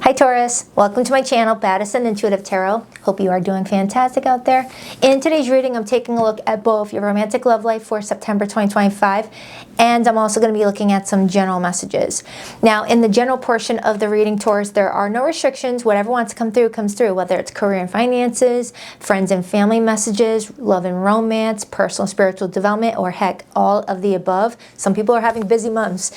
Hi Taurus, welcome to my channel, Baddison Intuitive Tarot. Hope you are doing fantastic out there. In today's reading, I'm taking a look at both your romantic love life for September 2025, and I'm also going to be looking at some general messages. Now, in the general portion of the reading, Taurus, there are no restrictions. Whatever wants to come through, comes through, whether it's career and finances, friends and family messages, love and romance, personal and spiritual development, or heck, all of the above. Some people are having busy months.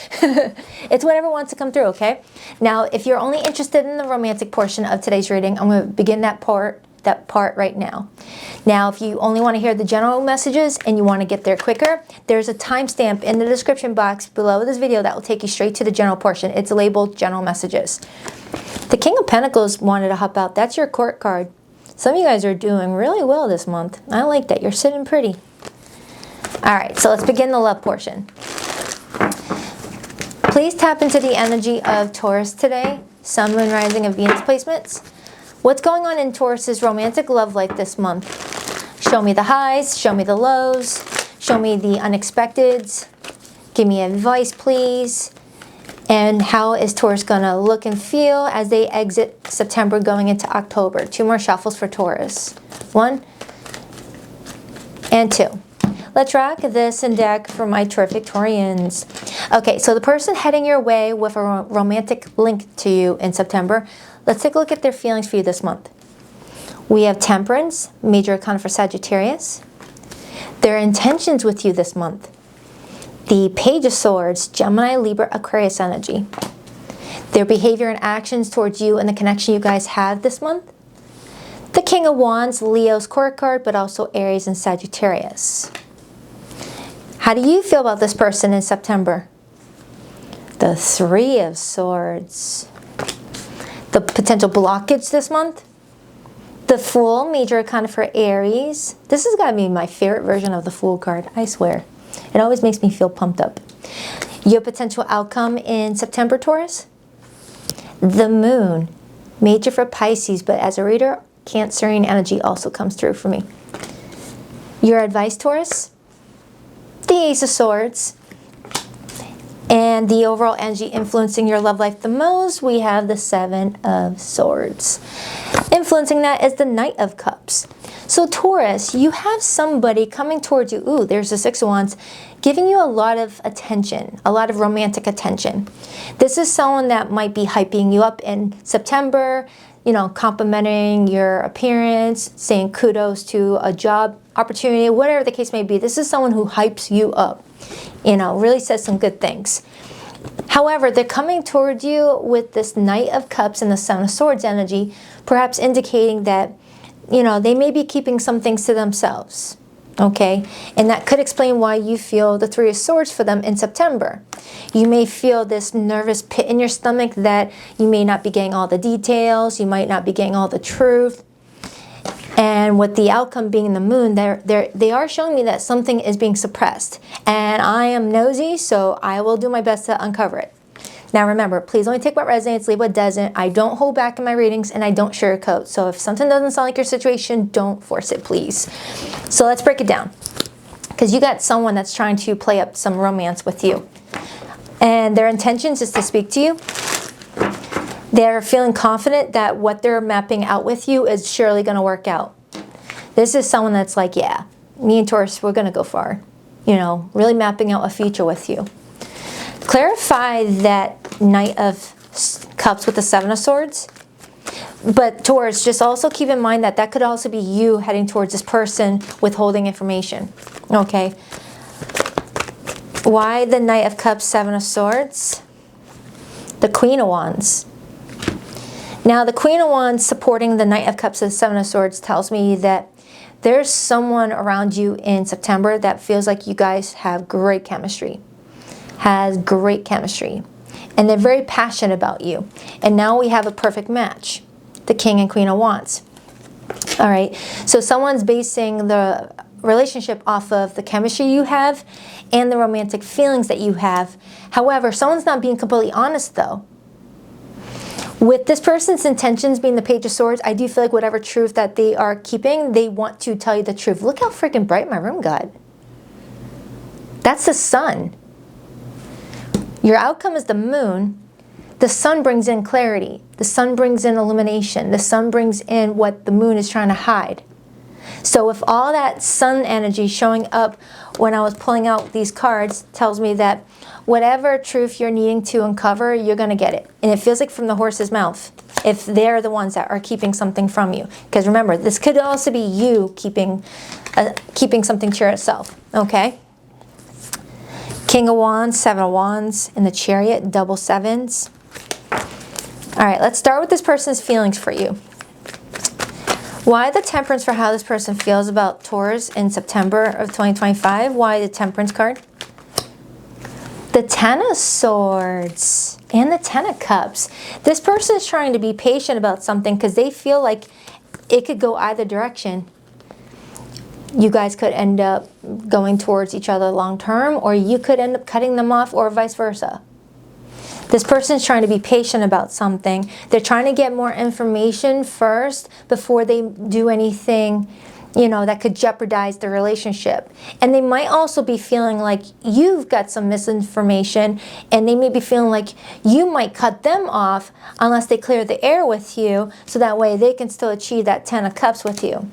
It's whatever wants to come through, okay? Now, if you're only interested in the romantic portion of today's reading, I'm going to begin that part right now. Now, if you only want to hear the general messages and you want to get there quicker, there's a timestamp in the description box below this video that will take you straight to the general portion. It's labeled General Messages. The King of Pentacles wanted to hop out. That's your court card. Some of you guys are doing really well this month. I like that. You're sitting pretty. All right, so let's begin the love portion. Please tap into the energy of Taurus today. Sun, Moon, Rising, and Venus placements. What's going on in Taurus's romantic love life this month? Show me the highs, show me the lows, show me the unexpecteds. Give me advice, please. And how is Taurus going to look and feel as they exit September going into October? 2 more shuffles for Taurus. 1 and 2. Let's rock this and deck for my terrific Taurians. Okay, so the person heading your way with a romantic link to you in September, let's take a look at their feelings for you this month. We have Temperance, major arcana for Sagittarius. Their intentions with you this month. The Page of Swords, Gemini, Libra, Aquarius energy. Their behavior and actions towards you and the connection you guys have this month. The King of Wands, Leo's court card, but also Aries and Sagittarius. How do you feel about this person in September? The Three of Swords. The potential blockage this month. The Fool, major arcana for Aries. This has got to be my favorite version of the Fool card, I swear. It always makes me feel pumped up. Your potential outcome in September, Taurus? The Moon, major for Pisces, but as a reader, Cancerian energy also comes through for me. Your advice, Taurus? The Ace of Swords. And the overall energy influencing your love life the most, we have the Seven of Swords. Influencing that is the Knight of Cups. So Taurus, you have somebody coming towards you. Ooh, there's the Six of Wands, giving you a lot of attention, a lot of romantic attention. This is someone that might be hyping you up in September, you know, complimenting your appearance, saying kudos to a job opportunity, whatever the case may be. This is someone who hypes you up, you know, really says some good things. However, they're coming toward you with this Knight of Cups and the Seven of Swords energy, perhaps indicating that, you know, they may be keeping some things to themselves. Okay, and that could explain why you feel the Three of Swords for them in September. You may feel this nervous pit in your stomach that you may not be getting all the details, you might not be getting all the truth. And with the outcome being the Moon, they are showing me that something is being suppressed. And I am nosy, so I will do my best to uncover it. Now remember, please only take what resonates, leave what doesn't. I don't hold back in my readings and I don't sugarcoat. So if something doesn't sound like your situation, don't force it, please. So let's break it down. Because you got someone that's trying to play up some romance with you. And their intentions is to speak to you. They're feeling confident that what they're mapping out with you is surely going to work out. This is someone that's like, yeah, me and Taurus, we're going to go far. You know, really mapping out a future with you. Clarify that Knight of Cups with the Seven of Swords. But Taurus, just also keep in mind that that could also be you heading towards this person withholding information. Okay. Why the Knight of Cups, Seven of Swords? The Queen of Wands. Now, the Queen of Wands supporting the Knight of Cups and Seven of Swords tells me that there's someone around you in September that feels like you guys have great chemistry. Has great chemistry. And they're very passionate about you. And now we have a perfect match. The King and Queen of Wands. All right. So someone's basing the relationship off of the chemistry you have and the romantic feelings that you have. However, someone's not being completely honest though. With this person's intentions being the Page of Swords, I do feel like whatever truth that they are keeping, they want to tell you the truth. Look how freaking bright my room got. That's the Sun. Your outcome is the Moon. The Sun brings in clarity. The sun brings in illumination. The sun brings in what the moon is trying to hide. So if all that sun energy showing up when I was pulling out these cards tells me that whatever truth you're needing to uncover, you're going to get it. And it feels like from the horse's mouth, if they're the ones that are keeping something from you. Because remember, this could also be you keeping something to yourself. Okay? King of Wands, Seven of Wands, and the Chariot, double sevens. All right, let's start with this person's feelings for you. Why the Temperance for how this person feels about Taurus in September of 2025? Why the Temperance card? The Ten of Swords and the Ten of Cups. This person is trying to be patient about something because they feel like it could go either direction. You guys could end up going towards each other long term, or you could end up cutting them off, or vice versa. This person is trying to be patient about something. They're trying to get more information first before they do anything, you know, that could jeopardize the relationship. And they might also be feeling like you've got some misinformation, and they may be feeling like you might cut them off unless they clear the air with you, so that way they can still achieve that Ten of Cups with you.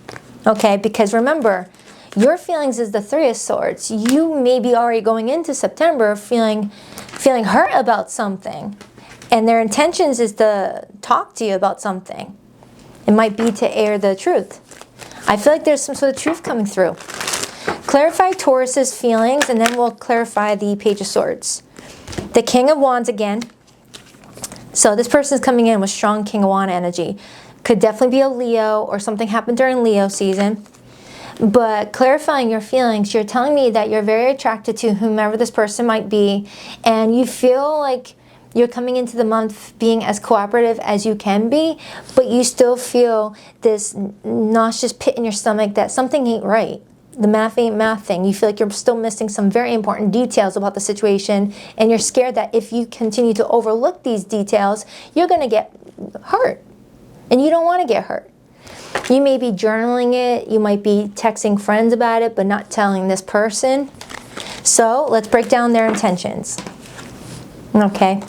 Okay, because remember, your feelings is the Three of Swords. You may be already going into September feeling hurt about something, and their intentions is to talk to you about something. It might be to air the truth. I feel like there's some sort of truth coming through. Clarify Taurus's feelings, and then we'll clarify the Page of Swords. The King of Wands again. So this person's coming in with strong King of Wands energy. Could definitely be a Leo, or something happened during Leo season. But clarifying your feelings, you're telling me that you're very attracted to whomever this person might be, and you feel like you're coming into the month being as cooperative as you can be, but you still feel this nauseous pit in your stomach that something ain't right. The math ain't math thing. You feel like you're still missing some very important details about the situation, and you're scared that if you continue to overlook these details, you're going to get hurt, and you don't want to get hurt. You may be journaling it, you might be texting friends about it, but not telling this person. So let's break down their intentions. Okay.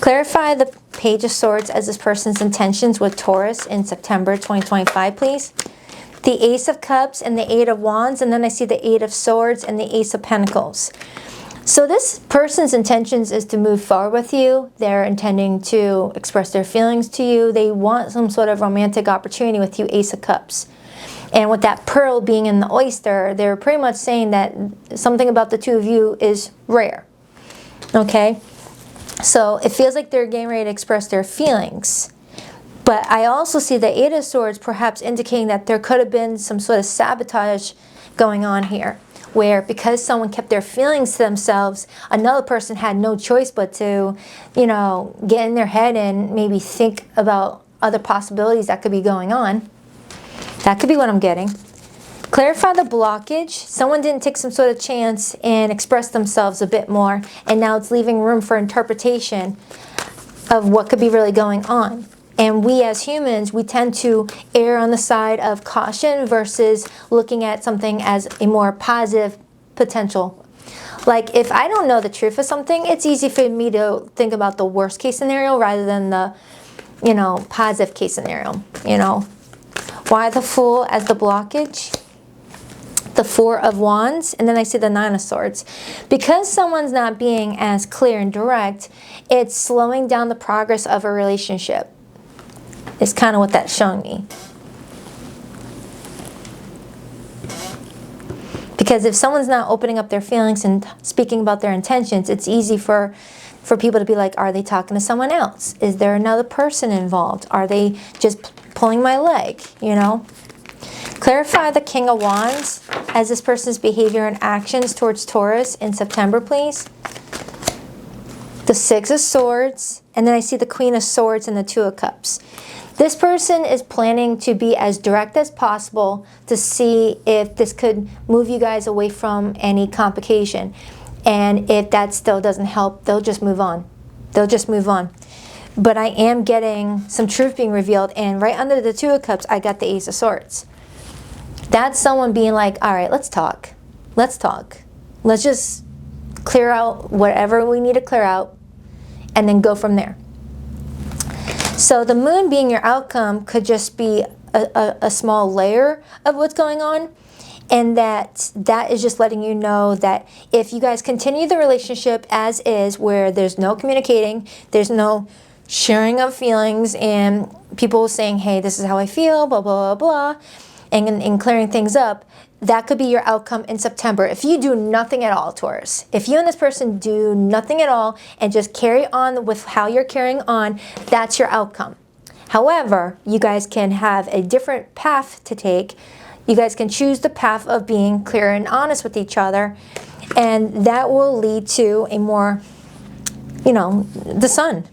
Clarify the Page of Swords as this person's intentions with Taurus in September 2025, please. The Ace of Cups and the Eight of Wands, and then I see the Eight of Swords and the Ace of Pentacles. So this person's intentions is to move forward with you. They're intending to express their feelings to you. They want some sort of romantic opportunity with you, Ace of Cups. And with that pearl being in the oyster, they're pretty much saying that something about the two of you is rare. Okay? So it feels like they're getting ready to express their feelings. But I also see the Eight of Swords perhaps indicating that there could have been some sort of sabotage going on here, where because someone kept their feelings to themselves, another person had no choice but to, you know, get in their head and maybe think about other possibilities that could be going on. That could be what I'm getting. Clarify the blockage. Someone didn't take some sort of chance and express themselves a bit more, and now it's leaving room for interpretation of what could be really going on. And we as humans, we tend to err on the side of caution versus looking at something as a more positive potential. Like if I don't know the truth of something, it's easy for me to think about the worst case scenario rather than the, you know, positive case scenario, you know. Why the Fool as the blockage? The Four of Wands, and then I see the Nine of Swords. Because someone's not being as clear and direct, it's slowing down the progress of a relationship. It's kind of what that's showing me. Because if someone's not opening up their feelings and speaking about their intentions, it's easy for people to be like, are they talking to someone else? Is there another person involved? Are they just pulling my leg, you know? Clarify the King of Wands as this person's behavior and actions towards Taurus in September, please. The Six of Swords, and then I see the Queen of Swords and the Two of Cups. This person is planning to be as direct as possible to see if this could move you guys away from any complication. And if that still doesn't help, they'll just move on. They'll just move on. But I am getting some truth being revealed, and right under the Two of Cups, I got the Ace of Swords. That's someone being like, all right, let's talk. Let's talk. Let's just clear out whatever we need to clear out and then go from there. So the moon being your outcome could just be a small layer of what's going on. And that is just letting you know that if you guys continue the relationship as is, where there's no communicating, there's no sharing of feelings, and people saying, hey, this is how I feel, blah, blah, blah, blah, and clearing things up, that could be your outcome in September. If you do nothing at all, Taurus, if you and this person do nothing at all and just carry on with how you're carrying on, that's your outcome. However, you guys can have a different path to take. You guys can choose the path of being clear and honest with each other, and that will lead to a more, the sun,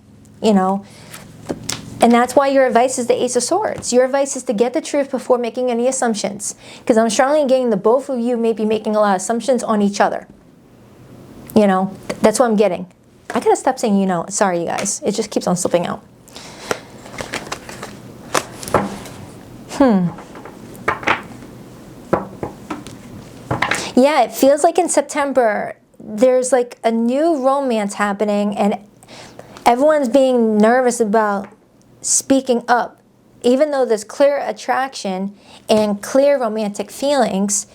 And that's why your advice is the Ace of Swords. Your advice is to get the truth before making any assumptions. Because I'm strongly getting that both of you may be making a lot of assumptions on each other. That's what I'm getting. I gotta stop saying Sorry, you guys. It just keeps on slipping out. Yeah, it feels like in September, there's like a new romance happening, and everyone's being nervous about speaking up. Even though there's clear attraction and clear romantic feelings,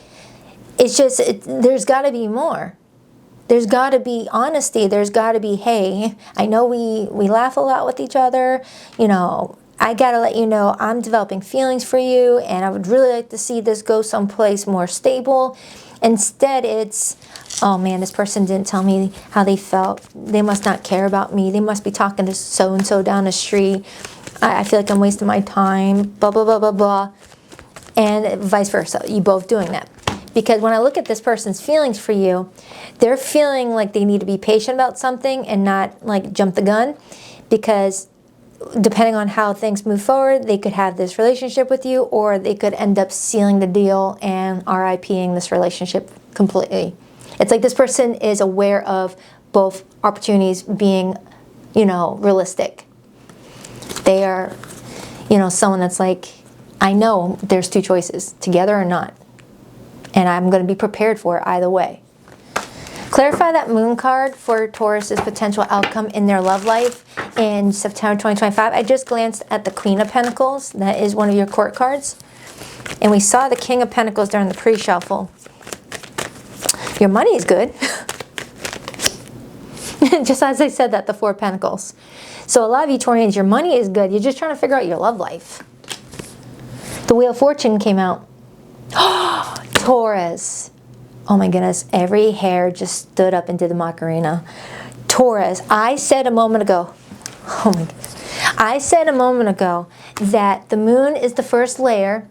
it's just, there's got to be more. There's got to be honesty. There's got to be, hey, I know we laugh a lot with each other. I got to let you know I'm developing feelings for you, and I would really like to see this go someplace more stable. Instead, it's, oh man, this person didn't tell me how they felt. They must not care about me. They must be talking to so-and-so down the street. I feel like I'm wasting my time, blah, blah, blah, blah, blah. And vice versa, you both doing that. Because when I look at this person's feelings for you, they're feeling like they need to be patient about something and not like jump the gun. Because depending on how things move forward, they could have this relationship with you, or they could end up sealing the deal and RIPing this relationship completely. It's like this person is aware of both opportunities being, realistic. They are, someone that's like, I know there's two choices, together or not. And I'm going to be prepared for it either way. Clarify that moon card for Taurus's potential outcome in their love life in September 2025. I just glanced at the Queen of Pentacles. That is one of your court cards. And we saw the King of Pentacles during the pre-shuffle. Your money is good. Just as I said that, the Four of Pentacles. So a lot of you Taurians, your money is good. You're just trying to figure out your love life. The Wheel of Fortune came out. Taurus. Oh my goodness, every hair just stood up and did the Macarena. Taurus, I said a moment ago, oh my goodness. I said a moment ago that the moon is the first layer,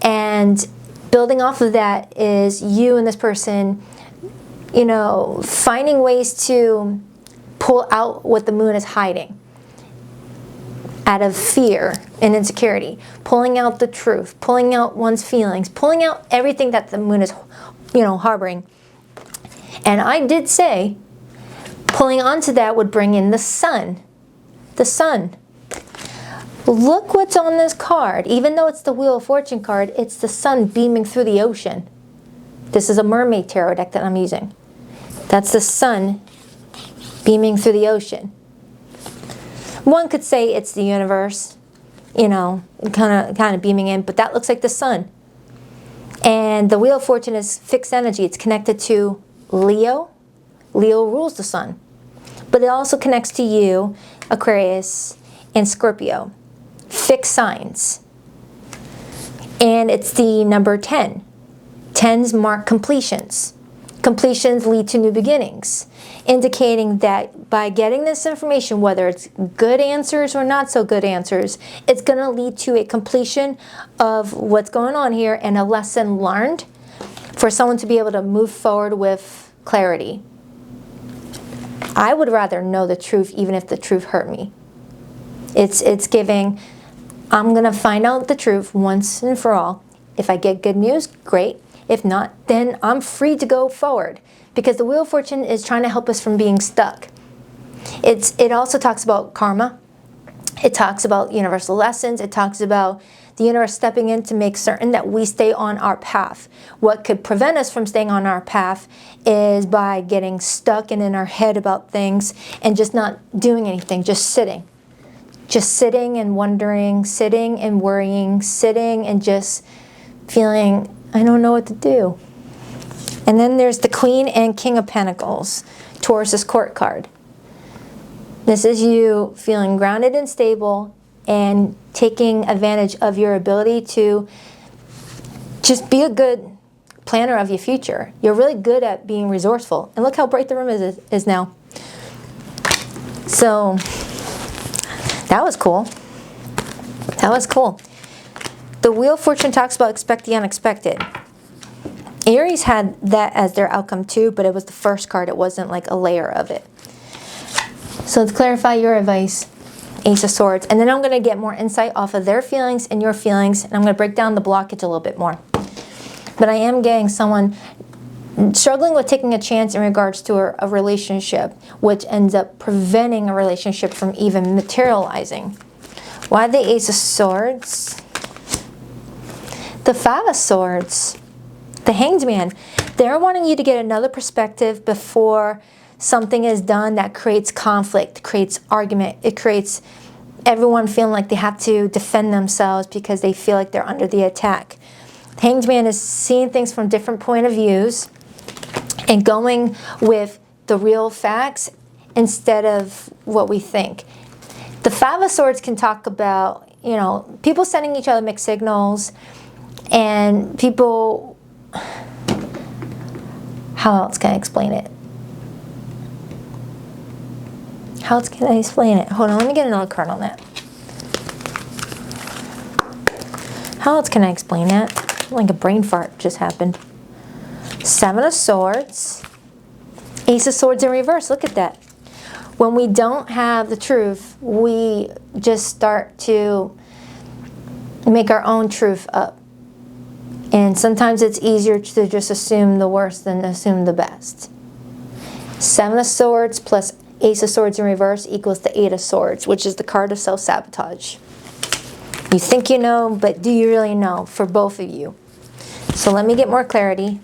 and building off of that is you and this person, finding ways to pull out what the moon is hiding out of fear and insecurity, pulling out the truth, pulling out one's feelings, pulling out everything that the moon is harboring. And I did say pulling onto that would bring in the sun. The sun. Look what's on this card. Even though it's the Wheel of Fortune card, it's the sun beaming through the ocean. This is a mermaid tarot deck that I'm using. That's the sun beaming through the ocean. One could say it's the universe, kind of beaming in, but that looks like the sun. And the Wheel of Fortune is fixed energy. It's connected to Leo. Leo rules the sun. But it also connects to you, Aquarius, and Scorpio. Fixed signs. And it's the number 10. 10s mark completions. Completions lead to new beginnings, indicating that by getting this information, whether it's good answers or not so good answers, it's going to lead to a completion of what's going on here and a lesson learned for someone to be able to move forward with clarity. I would rather know the truth even if the truth hurt me. It's giving, I'm going to find out the truth once and for all. If I get good news, great. If not, then I'm free to go forward, because the Wheel of Fortune is trying to help us from being stuck. It also talks about karma. It talks about universal lessons. It talks about the universe stepping in to make certain that we stay on our path. What could prevent us from staying on our path is by getting stuck and in our head about things and just not doing anything, just sitting. just sitting and wondering, sitting and worrying, sitting and just feeling, I don't know what to do. And then there's the Queen and King of Pentacles, Taurus's court card. This is you feeling grounded and stable and taking advantage of your ability to just be a good planner of your future. You're really good at being resourceful. And look how bright the room is now. So that was cool. That was cool. The Wheel of Fortune talks about expect the unexpected. Aries had that as their outcome too, but it was the first card. It wasn't like a layer of it. So to clarify your advice, Ace of Swords. And then I'm going to get more insight off of their feelings and your feelings. And I'm going to break down the blockage a little bit more. But I am getting someone struggling with taking a chance in regards to a relationship, which ends up preventing a relationship from even materializing. Why the Ace of Swords? The Five of Swords. The Hanged Man. They're wanting you to get another perspective before something is done that creates conflict, creates argument. It creates everyone feeling like they have to defend themselves because they feel like they're under the attack. The Hanged Man is seeing things from different point of views and going with the real facts instead of what we think. The Five of Swords can talk about, you know, people sending each other mixed signals and people, how else can I explain it? How else can I explain it? Hold on, let me get another card on that. How else can I explain that? Like a brain fart just happened. Seven of Swords. Ace of Swords in reverse. Look at that. When we don't have the truth, we just start to make our own truth up. And sometimes it's easier to just assume the worst than assume the best. Seven of Swords plus Ace of Swords in reverse equals the Eight of Swords, which is the card of self-sabotage. You think you know, but do you really know for both of you? So let me get more clarity.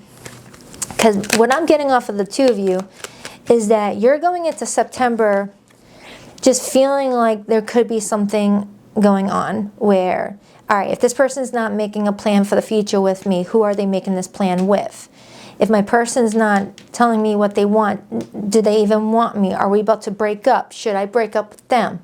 Because what I'm getting off of the two of you is that you're going into September just feeling like there could be something going on where, all right, if this person's not making a plan for the future with me, who are they making this plan with? If my person's not telling me what they want, do they even want me? Are we about to break up? Should I break up with them?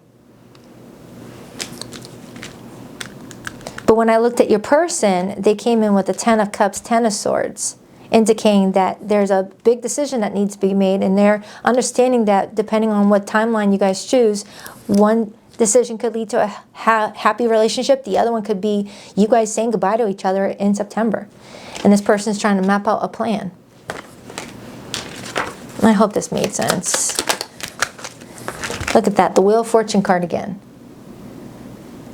But when I looked at your person, they came in with the Ten of Cups, Ten of Swords, indicating that there's a big decision that needs to be made, and they're understanding that depending on what timeline you guys choose, one decision could lead to a happy relationship. The other one could be you guys saying goodbye to each other in September. And this person is trying to map out a plan. I hope this made sense. Look at that, the Wheel of Fortune card again.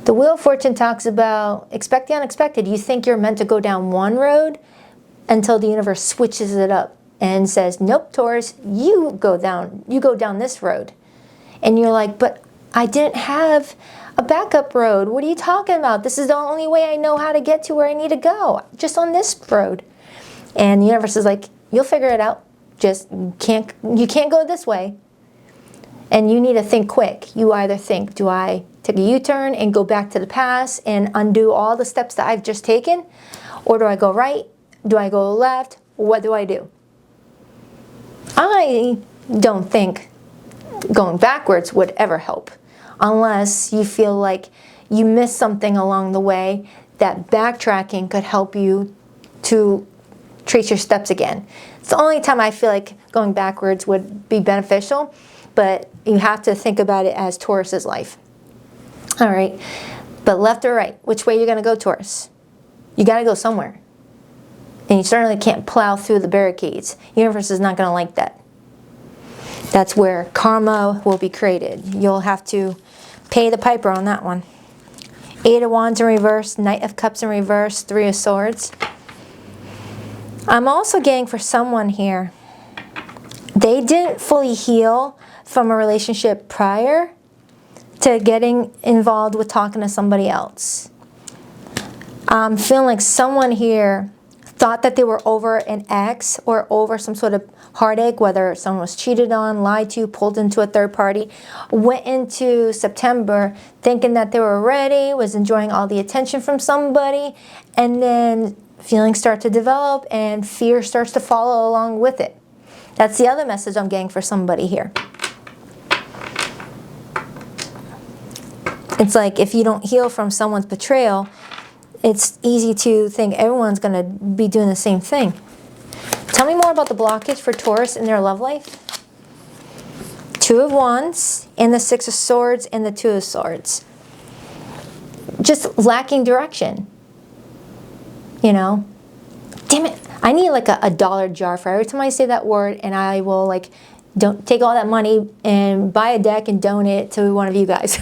The Wheel of Fortune talks about expect the unexpected. You think you're meant to go down one road until the universe switches it up and says, nope, Taurus, you go down this road. And you're like, but I didn't have a backup road. What are you talking about? This is the only way I know how to get to where I need to go, just on this road. And the universe is like, you'll figure it out. Just you can't go this way. And you need to think quick. You either think, do I take a U-turn and go back to the past and undo all the steps that I've just taken? Or do I go right? Do I go left? What do I do? I don't think going backwards would ever help unless you feel like you missed something along the way, that backtracking could help you to trace your steps again. It's the only time I feel like going backwards would be beneficial, but you have to think about it as Taurus's life. All right, but left or right, which way you're going to go, Taurus? You got to go somewhere. And you certainly can't plow through the barricades. The universe is not going to like that. That's where karma will be created. You'll have to pay the piper on that one. Eight of Wands in reverse, Knight of Cups in reverse, Three of Swords. I'm also getting for someone here, they didn't fully heal from a relationship prior to getting involved with talking to somebody else. I'm feeling like someone here thought that they were over an ex or over some sort of heartache, whether someone was cheated on, lied to, pulled into a third party, went into September thinking that they were ready, was enjoying all the attention from somebody, and then feelings start to develop and fear starts to follow along with it. That's the other message I'm getting for somebody here. It's like if you don't heal from someone's betrayal, it's easy to think everyone's going to be doing the same thing. Tell me more about the blockage for Taurus in their love life. Two of Wands and the Six of Swords and the Two of Swords. Just lacking direction. You know? Damn it. I need like a dollar jar for every time I say that word, and I will like don't take all that money and buy a deck and donate it to one of you guys.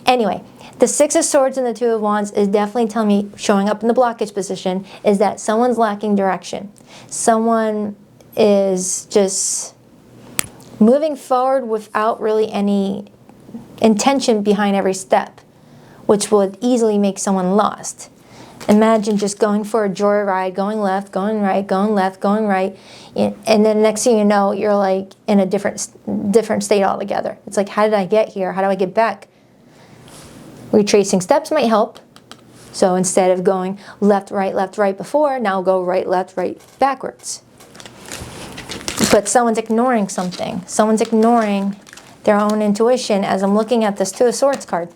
Anyway, the Six of Swords and the Two of Wands is definitely telling me, showing up in the blockage position, is that someone's lacking direction. Someone is just moving forward without really any intention behind every step, which would easily make someone lost. Imagine just going for a joyride, going left, going right, going left, going right, and then next thing you know, you're like in a different state altogether. It's like, how did I get here? How do I get back? Retracing steps might help. So instead of going left, right before, now go right, right, backwards. But someone's ignoring something. Someone's ignoring their own intuition as I'm looking at this Two of Swords card.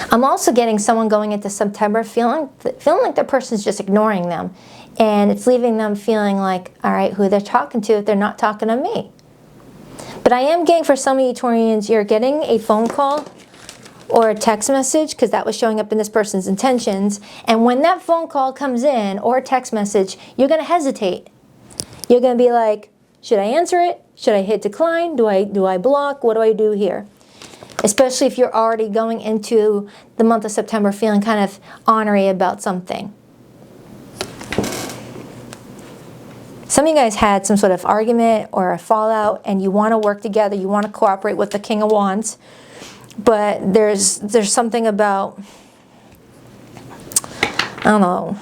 I'm also getting someone going into September feeling like the person's just ignoring them. And it's leaving them feeling like, all right, who they're talking to if they're not talking to me. But I am getting, for some of you Taurians, you're getting a phone call or a text message, because that was showing up in this person's intentions. And when that phone call comes in or a text message, you're going to hesitate. You're going to be like, should I answer it? Should I hit decline? Do I block? What do I do here? Especially if you're already going into the month of September feeling kind of ornery about something. Some of you guys had some sort of argument or a fallout and you want to work together, you want to cooperate with the King of Wands, but there's something about, I don't know,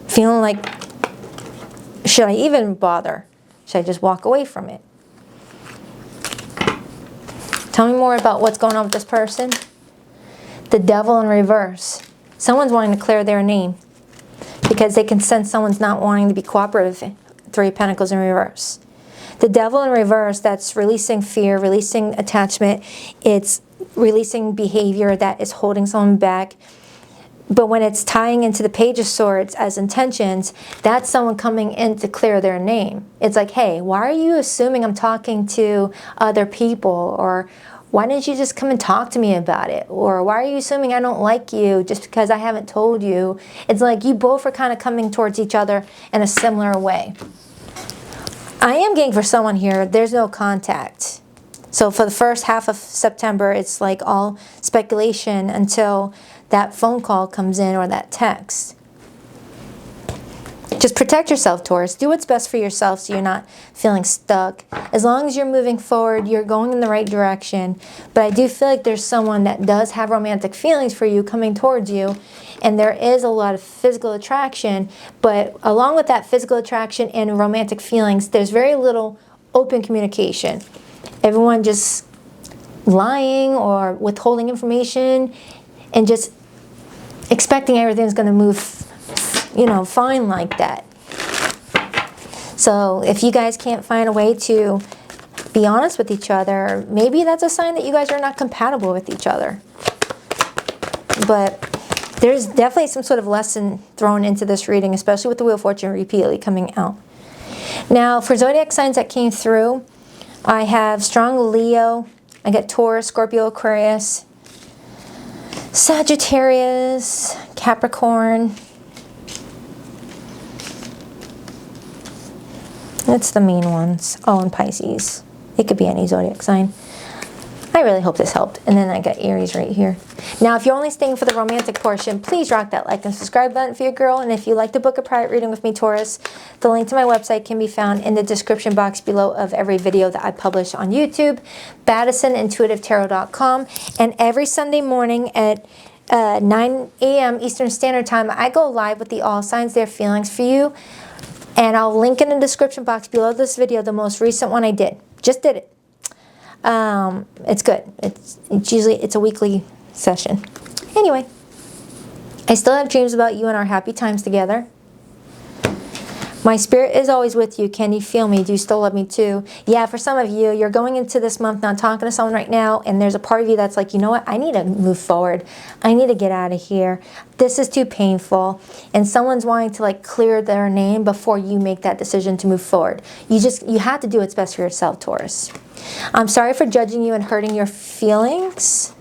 feeling like, should I even bother? Should I just walk away from it? Tell me more about what's going on with this person. The Devil in reverse. Someone's wanting to clear their name because they can sense someone's not wanting to be cooperative. Three of Pentacles in reverse. The Devil in reverse, that's releasing fear, releasing attachment. It's releasing behavior that is holding someone back. But when it's tying into the Page of Swords as intentions, that's someone coming in to clear their name. It's like, hey, why are you assuming I'm talking to other people? Or why didn't you just come and talk to me about it? Or why are you assuming I don't like you just because I haven't told you? It's like you both are kind of coming towards each other in a similar way. I am getting, for someone here, there's no contact. So for the first half of September, it's like all speculation until that phone call comes in or that text. Just protect yourself, Taurus. Do what's best for yourself so you're not feeling stuck. As long as you're moving forward, you're going in the right direction. But I do feel like there's someone that does have romantic feelings for you coming towards you. And there is a lot of physical attraction. But along with that physical attraction and romantic feelings, there's very little open communication. Everyone just lying or withholding information and just expecting everything's going to move, you know, fine like that. So if you guys can't find a way to be honest with each other, maybe that's a sign that you guys are not compatible with each other. But there's definitely some sort of lesson thrown into this reading, especially with the Wheel of Fortune repeatedly coming out. Now, for zodiac signs that came through, I have strong Leo, I got Taurus, Scorpio, Aquarius, Sagittarius, Capricorn. That's the main ones. Oh, and Pisces. It could be any zodiac sign. I really hope this helped. And then I got Aries right here. Now, if you're only staying for the romantic portion, please rock that like and subscribe button for your girl. And if you'd like to book a private reading with me, Taurus, the link to my website can be found in the description box below of every video that I publish on YouTube, BaddisonIntuitiveTarot.com. And every Sunday morning at 9 a.m. Eastern Standard Time, I go live with the All Signs Their Feelings for you. And I'll link in the description box below this video the most recent one I did. Just did it. It's good. It's a weekly session. Anyway, I still have dreams about you and our happy times together. My spirit is always with you. Can you feel me? Do you still love me too? Yeah, for some of you, you're going into this month not talking to someone right now, and there's a part of you that's like, you know what? I need to move forward. I need to get out of here. This is too painful. And someone's wanting to like clear their name before you make that decision to move forward. You have to do what's best for yourself, Taurus. I'm sorry for judging you and hurting your feelings.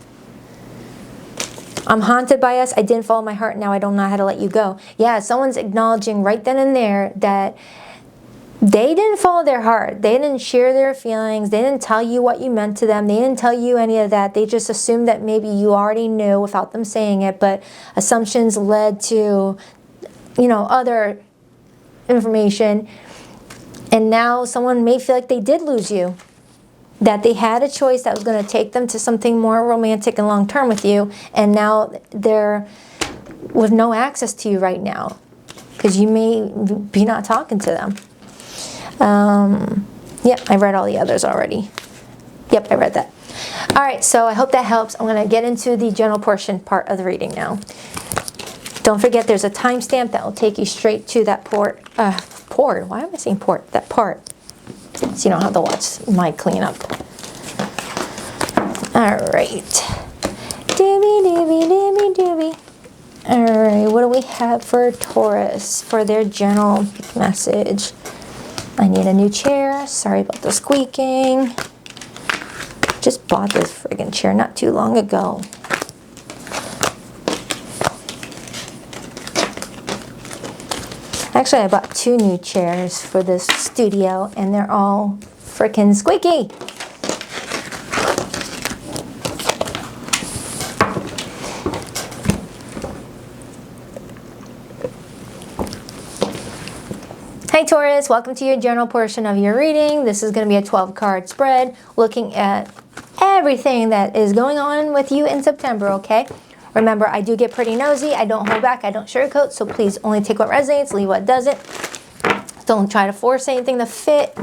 I'm haunted by us. I didn't follow my heart. Now I don't know how to let you go. Yeah, someone's acknowledging right then and there that they didn't follow their heart. They didn't share their feelings. They didn't tell you what you meant to them. They didn't tell you any of that. They just assumed that maybe you already knew without them saying it, but assumptions led to, you know, other information. And now someone may feel like they did lose you. That they had a choice that was going to take them to something more romantic and long-term with you, and now they're with no access to you right now because you may be not talking to them. Yep, I read all the others already. Yep, I read that. All right, so I hope that helps. I'm going to get into the general portion part of the reading now. Don't forget there's a timestamp that will take you straight to that port. Why am I saying port? That part. So you don't have to watch my cleanup. Alright. Doobie. Alright, what do we have for Taurus for their general message? I need a new chair. Sorry about the squeaking. Just bought this friggin' chair not too long ago. Actually, I bought 2 new chairs for this studio, and they're all freaking squeaky. Hi Taurus, welcome to your general portion of your reading. This is going to be a 12-card spread looking at everything that is going on with you in September, okay? Remember, I do get pretty nosy. I don't hold back. I don't sugarcoat. So please only take what resonates, leave what doesn't. Don't try to force anything to fit.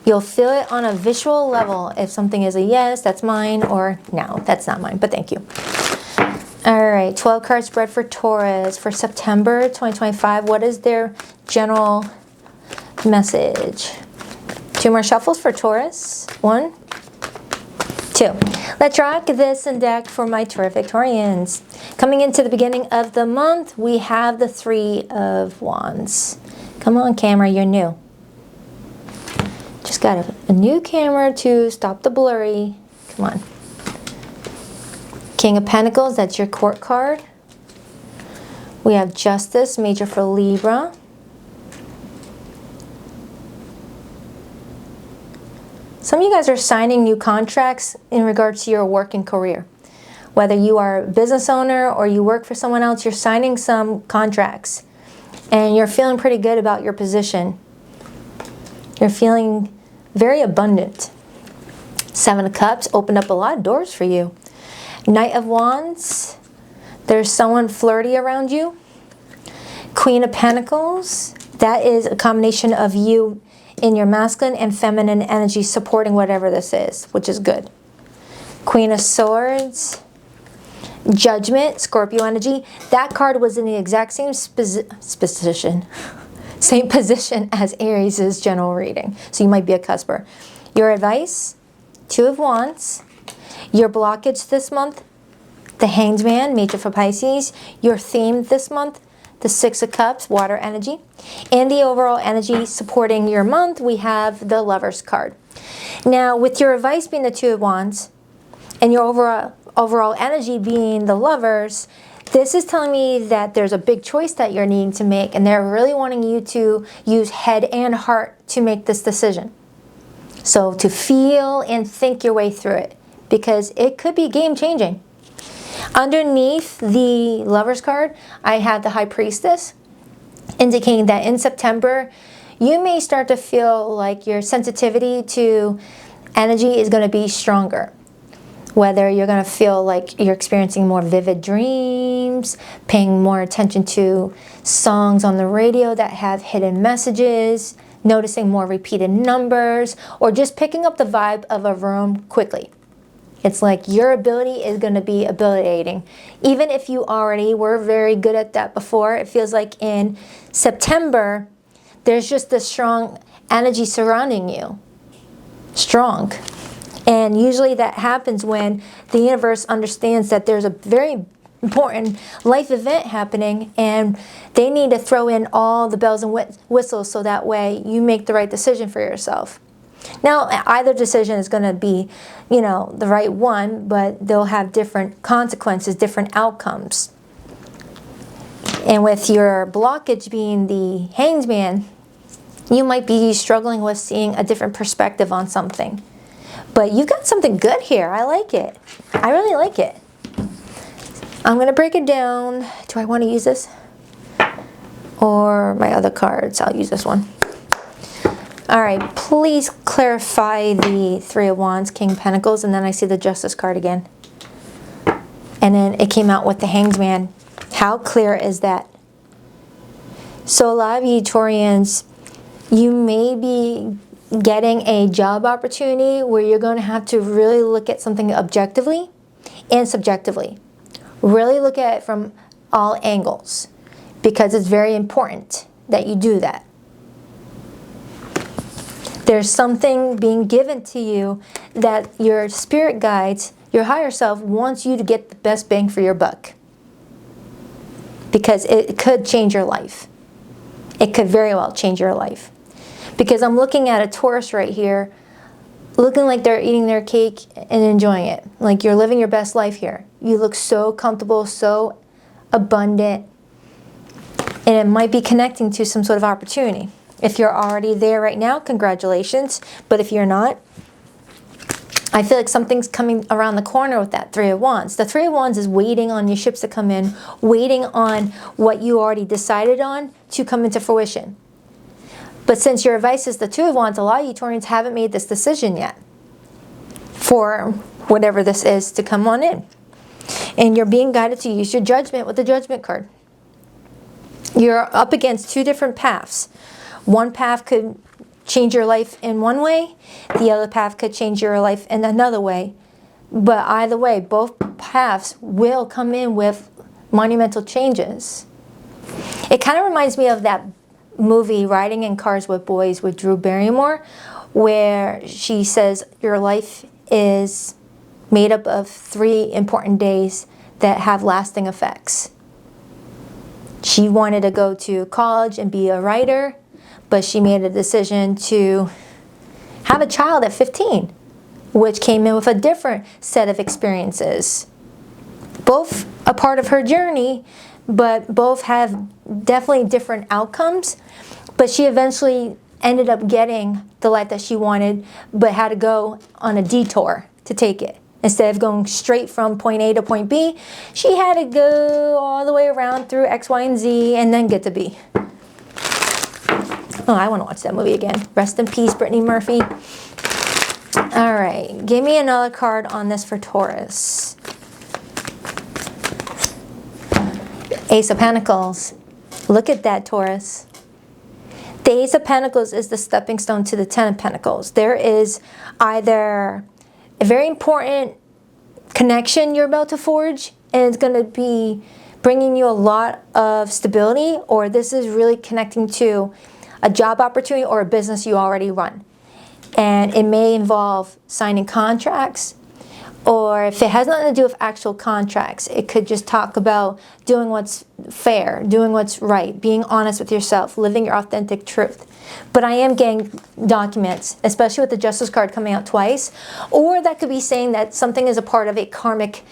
You'll feel it on a visual level. If something is a yes, that's mine, or no, that's not mine, but thank you. All right, 12-card spread for Taurus for September 2025. What is their general message? 2 more shuffles for Taurus. 1, 2. Let's rock this and deck for my terrific Taurians. Coming into the beginning of the month, we have the 3 of Wands. Come on, camera, you're new. Just got a new camera to stop the blurry. Come on. King of Pentacles, that's your court card. We have Justice, major for Libra. Some of you guys are signing new contracts in regards to your work and career. Whether you are a business owner or you work for someone else, you're signing some contracts. And you're feeling pretty good about your position. You're feeling very abundant. 7 of Cups opened up a lot of doors for you. Knight of Wands, there's someone flirty around you. Queen of Pentacles, that is a combination of you in your masculine and feminine energy supporting whatever this is, which is good. Queen of Swords, Judgment, Scorpio energy. That card was in the exact same position as Aries' general reading. So you might be a cusper. Your advice, 2 of Wands. Your blockage this month, the Hanged Man, major for Pisces. Your theme this month, the 6 of Cups, water energy. And the overall energy supporting your month, we have the Lovers card. Now, with your advice being the 2 of Wands, and your overall energy being the Lovers, this is telling me that there's a big choice that you're needing to make, and they're really wanting you to use head and heart to make this decision. So to feel and think your way through it, because it could be game-changing. Underneath the Lovers card, I have the High Priestess, indicating that in September, you may start to feel like your sensitivity to energy is going to be stronger. Whether you're going to feel like you're experiencing more vivid dreams, paying more attention to songs on the radio that have hidden messages, noticing more repeated numbers, or just picking up the vibe of a room quickly. It's like your ability is going to be habilitating. Even if you already were very good at that before, it feels like in September, there's just this strong energy surrounding you. Strong. And usually that happens when the universe understands that there's a very important life event happening and they need to throw in all the bells and whistles so that way you make the right decision for yourself. Now, either decision is going to be, you know, the right one, but they'll have different consequences, different outcomes. And with your blockage being the Hanged Man, you might be struggling with seeing a different perspective on something. But you've got something good here. I like it. I really like it. I'm going to break it down. Do I want to use this? Or my other cards? I'll use this one. All right. Please clarify the Three of Wands, King of Pentacles, and then I see the Justice card again. And then it came out with the Hanged Man. How clear is that? So a lot of you Taurians, you may be getting a job opportunity where you're going to have to really look at something objectively and subjectively. Really look at it from all angles because it's very important that you do that. There's something being given to you that your spirit guides, your higher self, wants you to get the best bang for your buck. Because it could change your life. It could very well change your life. Because I'm looking at a Taurus right here, looking like they're eating their cake and enjoying it. Like you're living your best life here. You look so comfortable, so abundant. And it might be connecting to some sort of opportunity. If you're already there right now, congratulations. But if you're not, I feel like something's coming around the corner with that Three of Wands. The Three of Wands is waiting on your ships to come in, waiting on what you already decided on to come into fruition. But since your advice is the Two of Wands, a lot of you Taurians haven't made this decision yet for whatever this is to come on in. And you're being guided to use your judgment with the Judgment card. You're up against two different paths. One path could change your life in one way. The other path could change your life in another way. But either way, both paths will come in with monumental changes. It kind of reminds me of that movie Riding in Cars with Boys with Drew Barrymore, where she says your life is made up of 3 important days that have lasting effects. She wanted to go to college and be a writer, but she made a decision to have a child at 15, which came in with a different set of experiences. Both a part of her journey, but both have definitely different outcomes. But she eventually ended up getting the life that she wanted, but had to go on a detour to take it. Instead of going straight from point A to point B, she had to go all the way around through X, Y, and Z, and then get to B. Oh, I want to watch that movie again. Rest in peace, Brittany Murphy. All right, give me another card on this for Taurus. Ace of Pentacles. Look at that, Taurus. The Ace of Pentacles is the stepping stone to the Ten of Pentacles. There is either a very important connection you're about to forge, and it's going to be bringing you a lot of stability, or this is really connecting to a job opportunity or a business you already run. And it may involve signing contracts, or if it has nothing to do with actual contracts, it could just talk about doing what's fair, doing what's right, being honest with yourself, living your authentic truth. But I am getting documents, especially with the Justice card coming out twice, or that could be saying that something is a part of a karmic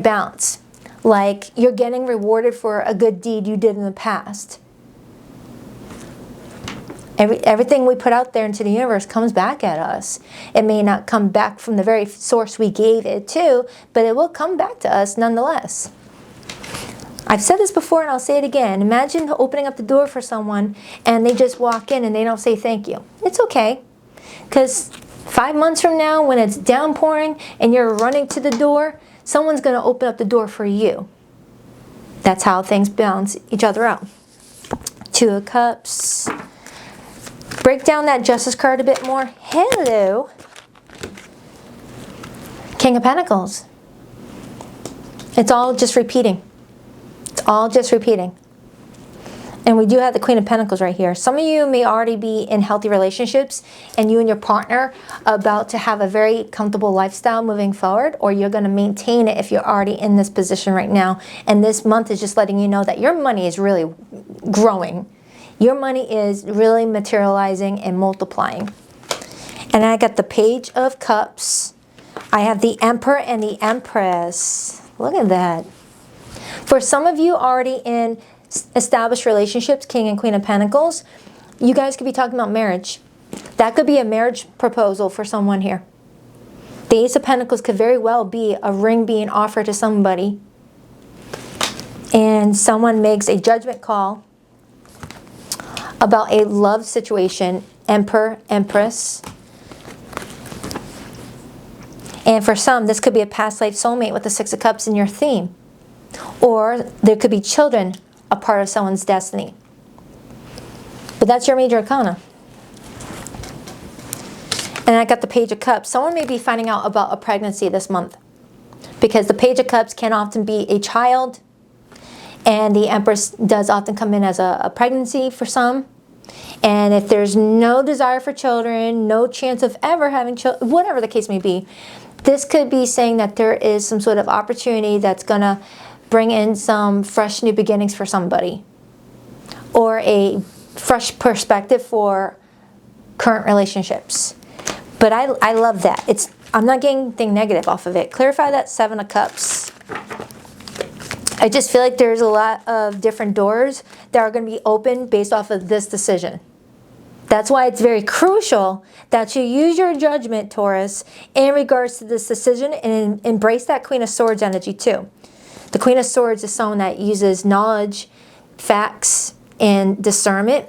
balance. Like you're getting rewarded for a good deed you did in the past. Everything we put out there into the universe comes back at us. It may not come back from the very source we gave it to, but it will come back to us nonetheless. I've said this before and I'll say it again. Imagine opening up the door for someone and they just walk in and they don't say thank you. It's okay, because 5 months from now, when it's downpouring and you're running to the door, someone's going to open up the door for you. That's how things balance each other out. 2 of Cups. Break down that Justice card a bit more. Hello. King of Pentacles. It's all just repeating. It's all just repeating. And we do have the Queen of Pentacles right here. Some of you may already be in healthy relationships and you and your partner are about to have a very comfortable lifestyle moving forward, or you're going to maintain it if you're already in this position right now. And this month is just letting you know that your money is really growing. Your money is really materializing and multiplying. And I got the Page of Cups. I have the Emperor and the Empress. Look at that. For some of you already in established relationships, King and Queen of Pentacles, you guys could be talking about marriage. That could be a marriage proposal for someone here. The Ace of Pentacles could very well be a ring being offered to somebody, and someone makes a judgment call about a love situation. Emperor, Empress. And for some, this could be a past life soulmate with the 6 of Cups in your theme. Or there could be children a part of someone's destiny. But that's your major arcana. And I got the Page of Cups. Someone may be finding out about a pregnancy this month, because the Page of Cups can often be a child, and the Empress does often come in as a pregnancy for some. And if there's no desire for children, no chance of ever having children, whatever the case may be, this could be saying that there is some sort of opportunity that's going to bring in some fresh new beginnings for somebody, or a fresh perspective for current relationships. But I love that. I'm not getting anything negative off of it. Clarify that 7 of Cups. I just feel like there's a lot of different doors that are going to be open based off of this decision. That's why it's very crucial that you use your judgment, Taurus, in regards to this decision, and embrace that Queen of Swords energy too. The Queen of Swords is someone that uses knowledge, facts, and discernment,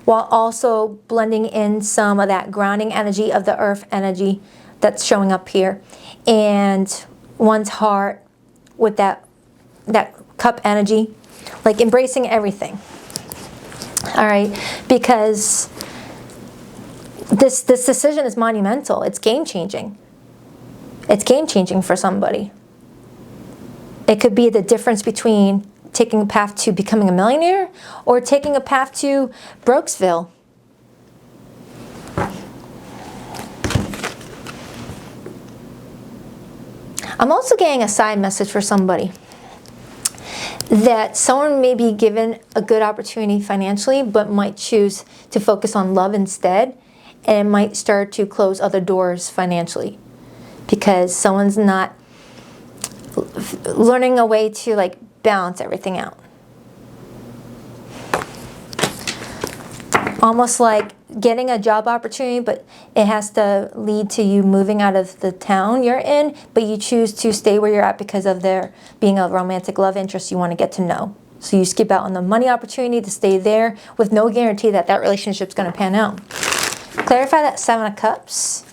while also blending in some of that grounding energy of the earth energy that's showing up here, and one's heart with that cup energy, like embracing everything. All right, because this decision is monumental. It's game-changing. It's game-changing for somebody. It could be the difference between taking a path to becoming a millionaire or taking a path to Brokesville. I'm also getting a side message for somebody, that someone may be given a good opportunity financially, but might choose to focus on love instead, and might start to close other doors financially because someone's not learning a way to like balance everything out. Almost like getting a job opportunity, but it has to lead to you moving out of the town you're in, but you choose to stay where you're at because of there being a romantic love interest you want to get to know. So you skip out on the money opportunity to stay there with no guarantee that that relationship's going to pan out. Clarify that 7 of Cups.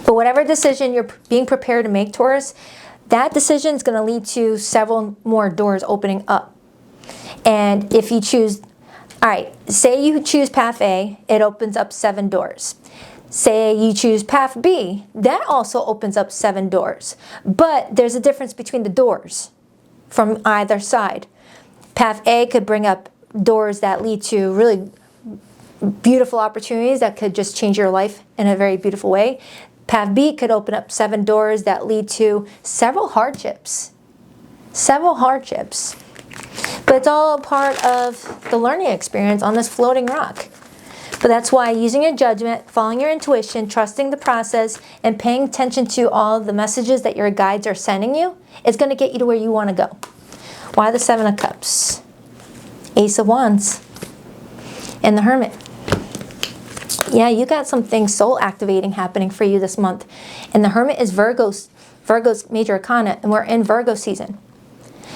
But whatever decision you're being prepared to make, Taurus, that decision is going to lead to several more doors opening up. And if you choose, all right, say you choose path A, it opens up 7 doors. Say you choose path B, that also opens up 7 doors. But there's a difference between the doors from either side. Path A could bring up doors that lead to really beautiful opportunities that could just change your life in a very beautiful way. Path B could open up 7 doors that lead to several hardships. Several hardships. But it's all a part of the learning experience on this floating rock. But that's why using your judgment, following your intuition, trusting the process, and paying attention to all the messages that your guides are sending you is going to get you to where you want to go. Why the 7 of Cups? Ace of Wands. And the Hermit. Yeah, you got some things soul activating happening for you this month. And the Hermit is Virgo's major arcana, and we're in Virgo season.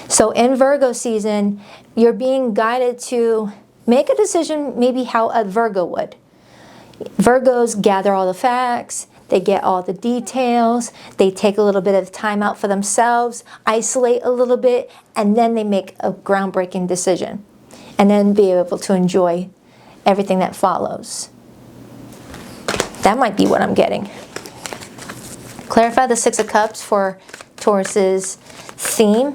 So in Virgo season, you're being guided to make a decision maybe how a Virgo would. Virgos gather all the facts, they get all the details, they take a little bit of time out for themselves, isolate a little bit, and then they make a groundbreaking decision. And then be able to enjoy everything that follows. That might be what I'm getting. Clarify the Six of Cups for Taurus's theme.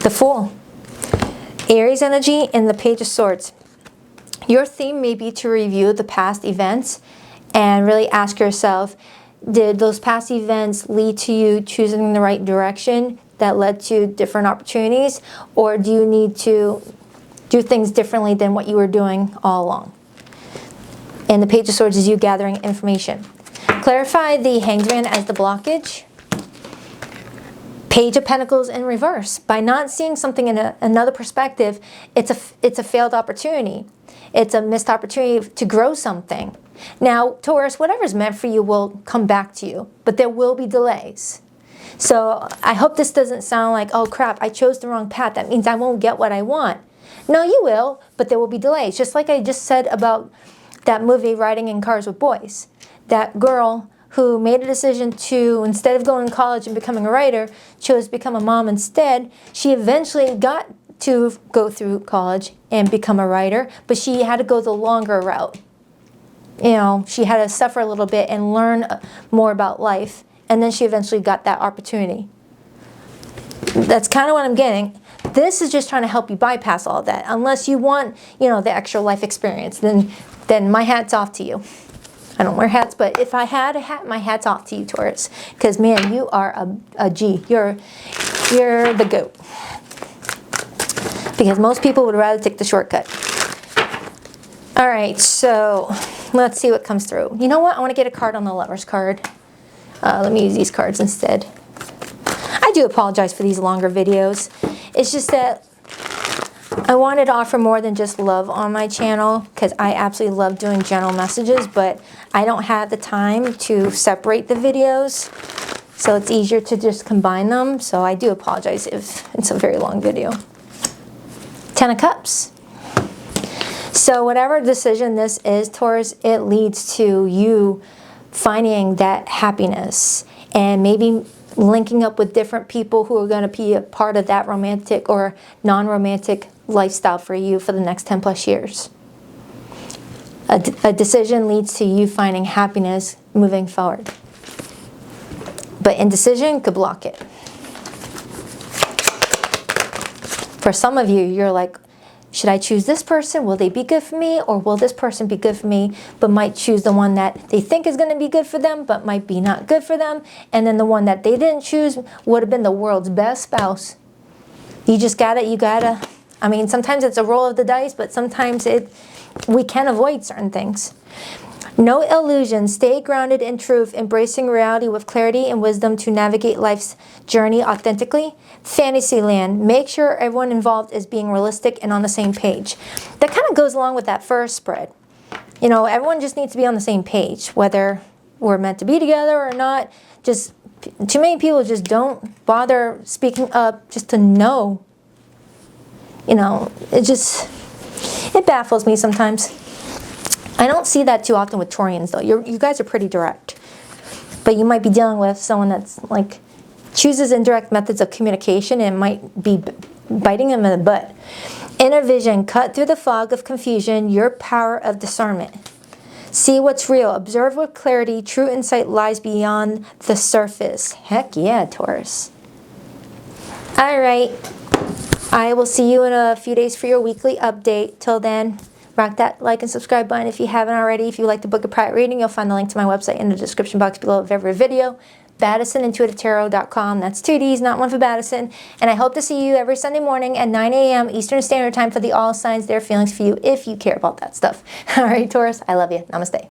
The Fool. Aries energy and the Page of Swords. Your theme may be to review the past events and really ask yourself, did those past events lead to you choosing the right direction that led to different opportunities? Or do you need to do things differently than what you were doing all along? And the Page of Swords is you gathering information. Clarify the Hanged Man as the blockage. Page of Pentacles in reverse. By not seeing something in another perspective, it's a failed opportunity. It's a missed opportunity to grow something. Now, Taurus, whatever's meant for you will come back to you, but there will be delays. So I hope this doesn't sound like, oh crap, I chose the wrong path. That means I won't get what I want. No, you will, but there will be delays. Just like I just said about that movie, Riding in Cars with Boys. That girl who made a decision to, instead of going to college and becoming a writer, chose to become a mom instead. She eventually got to go through college and become a writer, but she had to go the longer route. You know, she had to suffer a little bit and learn more about life, and then she eventually got that opportunity. That's kind of what I'm getting. This is just trying to help you bypass all that. Unless you want, you know, the extra life experience, then my hat's off to you. I don't wear hats, but if I had a hat, my hat's off to you, Taurus. Because, man, you are a G. You're the GOAT. Because most people would rather take the shortcut. All right, so let's see what comes through. You know what? I want to get a card on the Lover's card. Let me use these cards instead. I do apologize for these longer videos. It's just that I wanted to offer more than just love on my channel, because I absolutely love doing general messages, but I don't have the time to separate the videos, so it's easier to just combine them. So I do apologize if it's a very long video. Ten of Cups. So whatever decision this is, Taurus, it leads to you finding that happiness and maybe linking up with different people who are going to be a part of that romantic or non-romantic lifestyle for you for the next 10 plus years. A decision leads to you finding happiness moving forward. But indecision could block it. For some of you, you're like, should I choose this person? Will they be good for me? Or will this person be good for me, but might choose the one that they think is going to be good for them, but might be not good for them. And then the one that they didn't choose would have been the world's best spouse. You gotta, I mean, sometimes it's a roll of the dice, but sometimes we can avoid certain things. No illusions. Stay grounded in truth, embracing reality with clarity and wisdom to navigate life's journey authentically. Fantasyland. Make sure everyone involved is being realistic and on the same page. That kind of goes along with that first spread. You know, everyone just needs to be on the same page, whether we're meant to be together or not. Just too many people just don't bother speaking up just to know. You know, it baffles me sometimes. I don't see that too often with Taurians, though. You guys are pretty direct. But you might be dealing with someone that's, like, chooses indirect methods of communication and might be biting them in the butt. Inner vision. Cut through the fog of confusion. Your power of discernment. See what's real. Observe with clarity. True insight lies beyond the surface. Heck yeah, Taurus. All right. I will see you in a few days for your weekly update. Till then, rock that like and subscribe button if you haven't already. If you'd like to book a private reading, you'll find the link to my website in the description box below of every video. BaddisonIntuitiveTarot.com. That's 2 D's, not one for Baddison. And I hope to see you every Sunday morning at 9 a.m. Eastern Standard Time for the All Signs, Their Feelings for You, if you care about that stuff. All right, Taurus, I love you. Namaste.